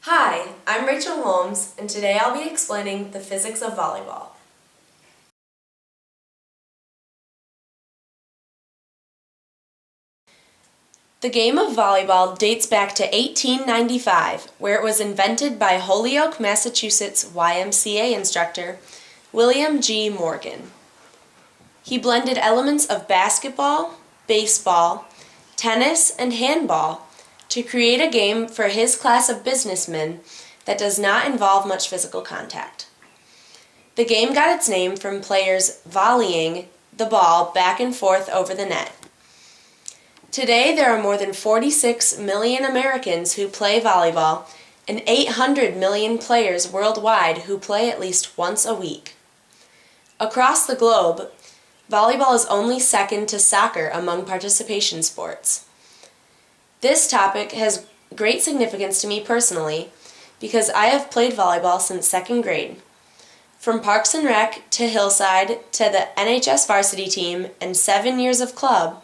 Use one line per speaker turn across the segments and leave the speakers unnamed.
Hi, I'm Rachel Holmes, and today I'll be explaining the physics of volleyball. The game of volleyball dates back to 1895, where it was invented by Holyoke, Massachusetts YMCA instructor William G. Morgan. He blended elements of basketball, baseball, tennis, and handball to create a game for his class of businessmen that does not involve much physical contact. The game got its name from players volleying the ball back and forth over the net. Today there are more than 46 million Americans who play volleyball and 800 million players worldwide who play at least once a week. Across the globe, volleyball is only second to soccer among participation sports. This topic has great significance to me personally because I have played volleyball since second grade. From Parks and Rec to Hillside to the NHS varsity team and 7 years of club,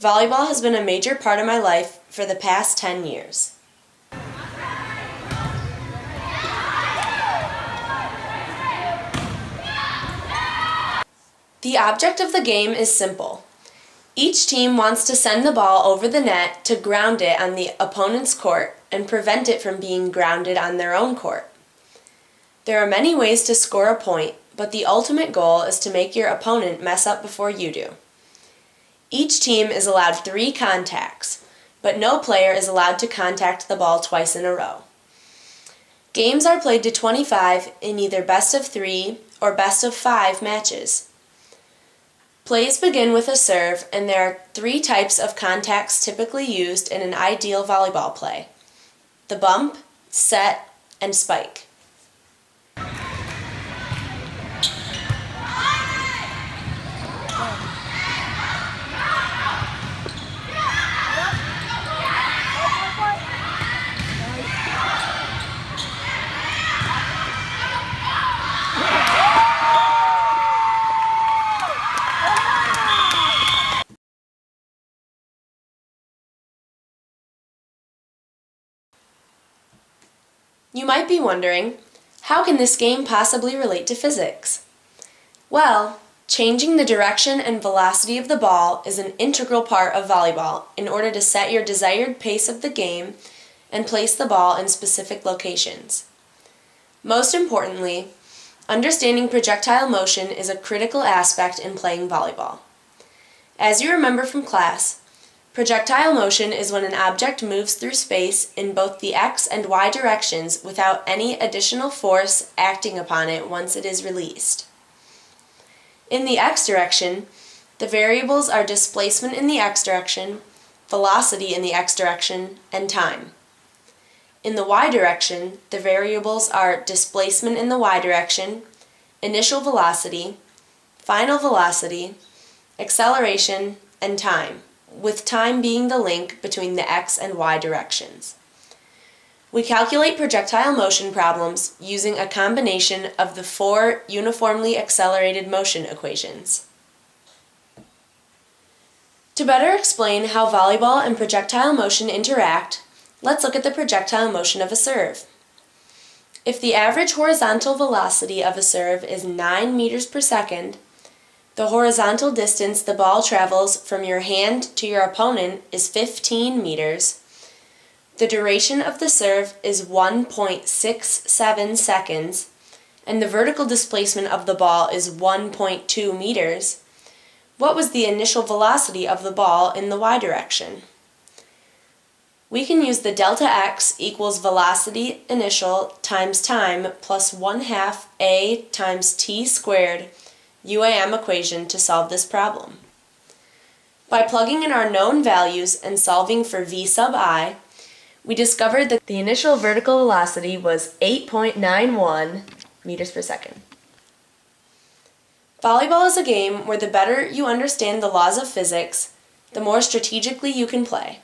volleyball has been a major part of my life for the past 10 years. The object of the game is simple. Each team wants to send the ball over the net to ground it on the opponent's court and prevent it from being grounded on their own court. There are many ways to score a point, but the ultimate goal is to make your opponent mess up before you do. Each team is allowed 3 contacts, but no player is allowed to contact the ball twice in a row. Games are played to 25 in either best of 3 or best of 5 matches. Plays begin with a serve, and there are 3 types of contacts typically used in an ideal volleyball play: the bump, set, and spike. You might be wondering, how can this game possibly relate to physics? Well, changing the direction and velocity of the ball is an integral part of volleyball in order to set your desired pace of the game and place the ball in specific locations. Most importantly, understanding projectile motion is a critical aspect in playing volleyball. As you remember from class, projectile motion is when an object moves through space in both the x and y directions without any additional force acting upon it once it is released. In the x direction, the variables are displacement in the x direction, velocity in the x direction, and time. In the y direction, the variables are displacement in the y direction, initial velocity, final velocity, acceleration, and time, with time being the link between the x and y directions. We calculate projectile motion problems using a combination of the 4 uniformly accelerated motion equations. To better explain how volleyball and projectile motion interact, let's look at the projectile motion of a serve. If the average horizontal velocity of a serve is 9 meters per second, the horizontal distance the ball travels from your hand to your opponent is 15 meters. The duration of the serve is 1.67 seconds, and the vertical displacement of the ball is 1.2 meters. What was the initial velocity of the ball in the y direction? We can use the delta x equals velocity initial times time plus 1/2 a times t squared UAM equation to solve this problem. By plugging in our known values and solving for v sub I, we discovered that the initial vertical velocity was 8.91 meters per second. Volleyball is a game where the better you understand the laws of physics, the more strategically you can play.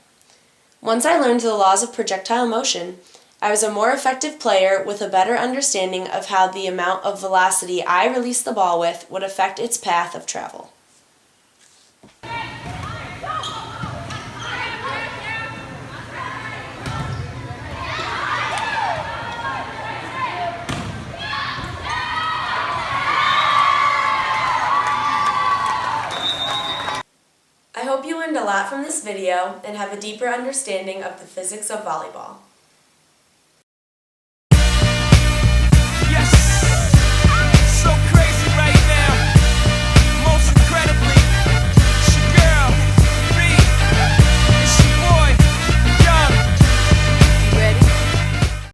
Once I learned the laws of projectile motion, I was a more effective player with a better understanding of how the amount of velocity I released the ball with would affect its path of travel. a lot from this video and have a deeper understanding of the physics of volleyball.